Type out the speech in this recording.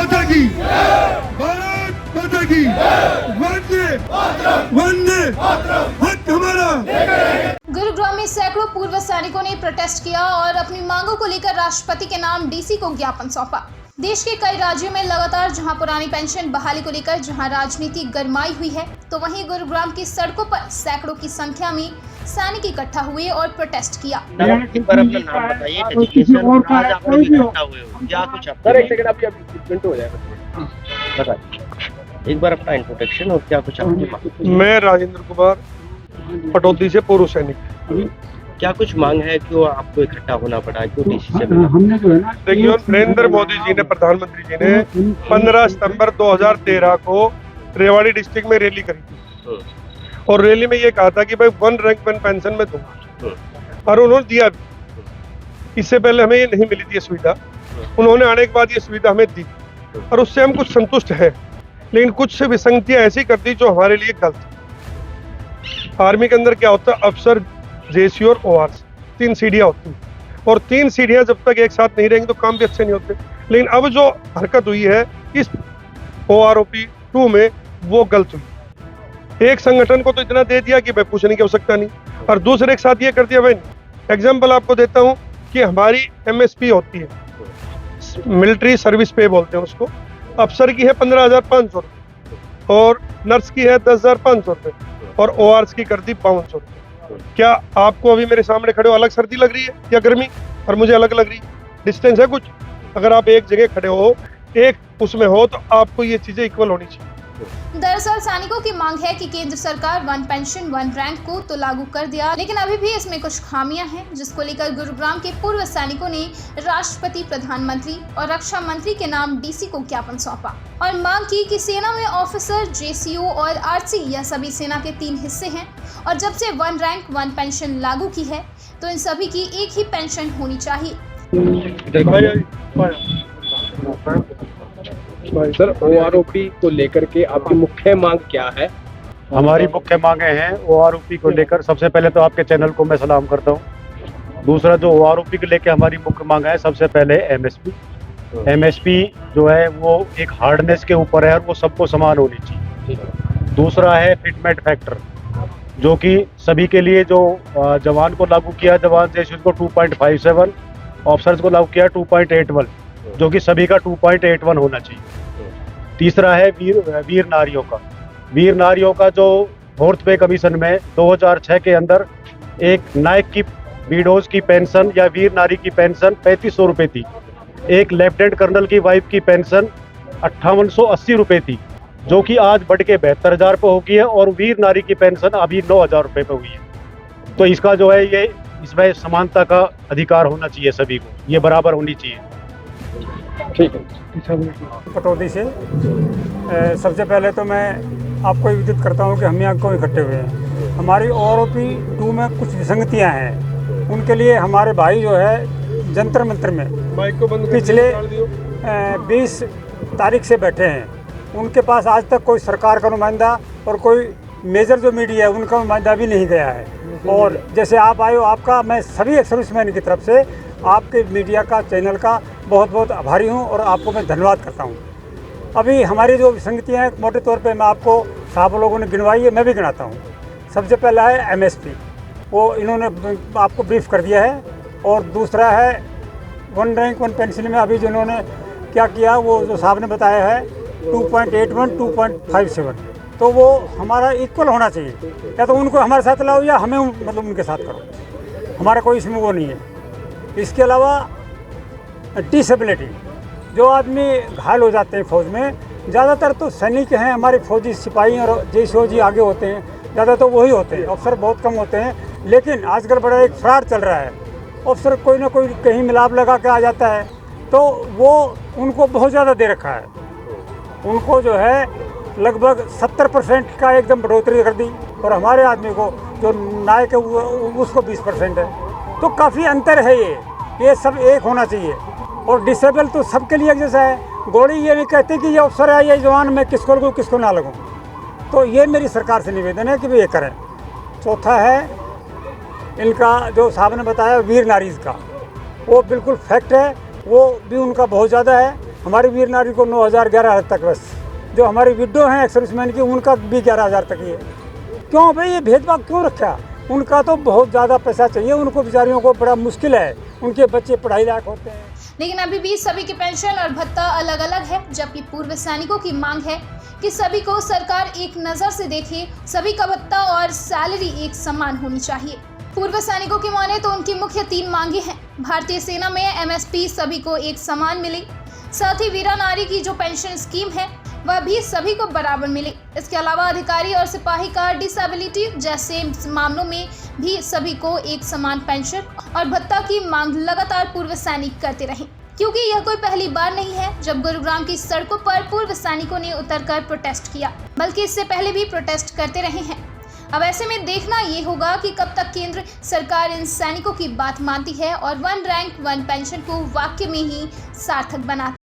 माता की, भारत माता की, वंदे वंदे, हक हमारा। गुरुग्राम में सैकड़ों पूर्व सैनिकों ने प्रोटेस्ट किया और अपनी मांगों को लेकर राष्ट्रपति के नाम डीसी को ज्ञापन सौंपा। देश के कई राज्यों में लगातार जहां पुरानी पेंशन बहाली को लेकर जहां राजनीति गरमाई हुई है, तो वहीं गुरुग्राम की सड़कों पर सैकड़ों की संख्या में सैनिक इकट्ठा हुए और प्रोटेस्ट किया। एक बार अपना नाम बताइए, एजुकेशन, आज आप लोग इकट्ठा हुए हो क्या कुछ? सर एक सेकंड, आपकी मिनट हो जाएगा, बताइए एक बार अपना इंट्रोडक्शन और क्या कुछ आपकी मांग? मैं राजेंद्र कुमार पटौदी से पूर्व सैनिक। क्या कुछ मांग है, क्यों आपको इकट्ठा होना पड़ा, क्यों डीसी से मिलना? देखिए, नरेंद्र मोदी जी ने, प्रधानमंत्री जी ने 15 सितंबर 2013 को रेवाड़ी डिस्ट्रिक्ट में रैली करी थी और रैली में ये कहा था कि भाई 1 रैंक 1 पेंशन में दूंगा, और उन्होंने दिया भी। इससे पहले हमें ये नहीं मिली थी ये सुविधा, उन्होंने आने के बाद ये सुविधा हमें दी और उससे हम कुछ संतुष्ट हैं, लेकिन कुछ विसंगतियां ऐसी कर दी जो हमारे लिए गलत। आर्मी के अंदर क्या होता है, अफसर, जेसी और ओआरसी, 3 सीढ़ियां होती हैं और 3 सीढ़ियां जब तक एक साथ नहीं रहेंगी तो काम भी अच्छे नहीं होते। लेकिन अब जो हरकत हुई है इस OROP 2 में, वो गलत हुई। एक संगठन को तो इतना दे दिया कि भाई पूछने की आवश्यकता नहीं, और दूसरे के साथ ये कर दिया भाई। एग्जाम्पल आपको देता हूँ कि हमारी MSP होती है, मिलिट्री सर्विस पे बोलते हैं उसको, अफसर की है 15,500 रुपये और नर्स की है 10,500 रुपये और ORS की कर दी 500 रुपये। क्या आपको अभी मेरे सामने खड़े हो अलग सर्दी लग रही है या गर्मी, और मुझे अलग लग रही है? डिस्टेंस है कुछ? अगर आप एक जगह खड़े हो, एक उसमें हो, तो आपको ये चीजें इक्वल होनी चाहिए। दरअसल सैनिकों की मांग है कि केंद्र सरकार 1 पेंशन 1 रैंक को तो लागू कर दिया, लेकिन अभी भी इसमें कुछ खामियां हैं, जिसको लेकर गुरुग्राम के पूर्व सैनिकों ने राष्ट्रपति, प्रधानमंत्री और रक्षा मंत्री के नाम डीसी को ज्ञापन सौंपा और मांग की कि सेना में ऑफिसर, JCO और RC यह सभी सेना के 3 हिस्से हैं और जब से 1 रैंक 1 पेंशन लागू की है तो इन सभी की एक ही पेंशन होनी चाहिए। सर, OROP को लेकर के आपकी मुख्य मांग क्या है? हमारी मुख्य मांगे हैं OROP को लेकर। सबसे पहले तो आपके चैनल को मैं सलाम करता हूं। दूसरा, जो OROP को लेकर हमारी मुख्य मांग है, सबसे पहले MSP जो है वो एक हार्डनेस के ऊपर है और वो सबको समान होनी चाहिए। दूसरा है फिटमेंट फैक्टर, जो कि सभी के लिए, जो जवान को लागू किया, जवान जैसे उसको 2.57, ऑफिसर्स को लागू किया 2.81, जो कि सभी का 2.81 होना चाहिए। तीसरा है वीर नारियों का। वीर नारियों का जो 4th पे कमीशन में 2006 के अंदर एक नायक की विडोज की पेंशन या वीर नारी की पेंशन 3500 रुपये थी, एक लेफ्टिनेंट कर्नल की वाइफ की पेंशन 5880 रुपये थी, जो कि आज बढ़ के 72,000 पे हो गई है और वीर नारी की पेंशन अभी 9,000 रुपये पे हुई है। तो इसका जो है, ये इसमें समानता का अधिकार होना चाहिए, सभी को ये बराबर होनी चाहिए। ठीक है। पटौदी से सबसे पहले तो मैं आपको विदित करता हूं कि हम यहाँ क्यों इकट्ठे हुए हैं। हमारी OROP 2 में कुछ विसंगतियां हैं, उनके लिए हमारे भाई जो है जंतर मंतर में पिछले 20 तारीख से बैठे हैं। उनके पास आज तक कोई सरकार का नुमाइंदा और कोई मेजर जो मीडिया है उनका नुमाइंदा भी नहीं गया है। और जैसे आप आए हो, आपका मैं सभी सर्विसमैन की तरफ से, आपके मीडिया का, चैनल का बहुत बहुत आभारी हूं और आपको मैं धन्यवाद करता हूं। अभी हमारी जो विसंगतियां हैं, मोटे तौर पे मैं आपको साहब लोगों ने गिनवाई है, मैं भी गिनाता हूं। सबसे पहला है MSP, वो इन्होंने आपको ब्रीफ कर दिया है। और दूसरा है 1 रैंक 1 पेंशन में अभी जिन्होंने क्या किया, वो जो साहब ने बताया है 2.81, 2.57, तो वो हमारा इक्वल होना चाहिए। या तो उनको हमारे साथ लाओ या हमें मतलब उनके साथ करो, हमारा कोई इसमें वो नहीं है। इसके अलावा डिसेबिलिटी, जो आदमी घायल हो जाते हैं फौज में, ज़्यादातर तो सैनिक हैं, हमारे फौजी सिपाही और JCO जी आगे होते हैं, ज़्यादा तो वही होते हैं, अफसर बहुत कम होते हैं। लेकिन आजकल बड़ा एक फ्रॉड चल रहा है, अफसर कोई ना कोई कहीं मिलाप लगा के आ जाता है, तो वो उनको बहुत ज़्यादा दे रखा है। उनको जो है लगभग 70% का एकदम बढ़ोतरी कर दी और हमारे आदमी को जो नायक है उसको 20% है। तो काफ़ी अंतर है ये सब एक होना चाहिए। और डिसेबल तो सबके लिए एक जैसा है। गोली ये नहीं कहती कि ये अफसर है, ये जवान, मैं किसको लगूँ किसको ना लगूँ। तो ये मेरी सरकार से निवेदन है कि वे ये करें। चौथा है इनका जो साहब ने बताया वीर नारीज़ का, वो बिल्कुल फैक्ट है, वो भी उनका बहुत ज़्यादा है। हमारी वीर नारी को 9,000 11,000 तक बस। जो हमारी विडो हैं एक्सर्विसमैन की उनका भी 11,000 तक ही है। क्यों भाई ये भेदभाव क्यों रखा? उनका तो बहुत ज़्यादा पैसा चाहिए, उनको बेचारियों को बड़ा मुश्किल है, उनके बच्चे पढ़ाई लायक होते हैं। लेकिन अभी भी सभी की पेंशन और भत्ता अलग अलग है, जबकि पूर्व सैनिकों की मांग है कि सभी को सरकार एक नज़र से देखे, सभी का भत्ता और सैलरी एक समान होनी चाहिए। पूर्व सैनिकों की माने तो उनकी मुख्य 3 मांगे हैं। भारतीय सेना में एमएसपी सभी को एक समान मिले, साथ ही वीरा नारी की जो पेंशन स्कीम है वह भी सभी को बराबर मिले। इसके अलावा अधिकारी और सिपाही का डिसेबिलिटी जैसे मामलों में भी सभी को एक समान पेंशन और भत्ता की मांग लगातार पूर्व सैनिक करते रहे, क्योंकि यह कोई पहली बार नहीं है जब गुरुग्राम की सड़कों पर पूर्व सैनिकों ने उतरकर प्रोटेस्ट किया, बल्कि इससे पहले भी प्रोटेस्ट करते रहे हैं। अब ऐसे में देखना ये होगा कि कब तक केंद्र सरकार इन सैनिकों की बात मानती है और 1 रैंक 1 पेंशन को वाकई में ही सार्थक बनाती है।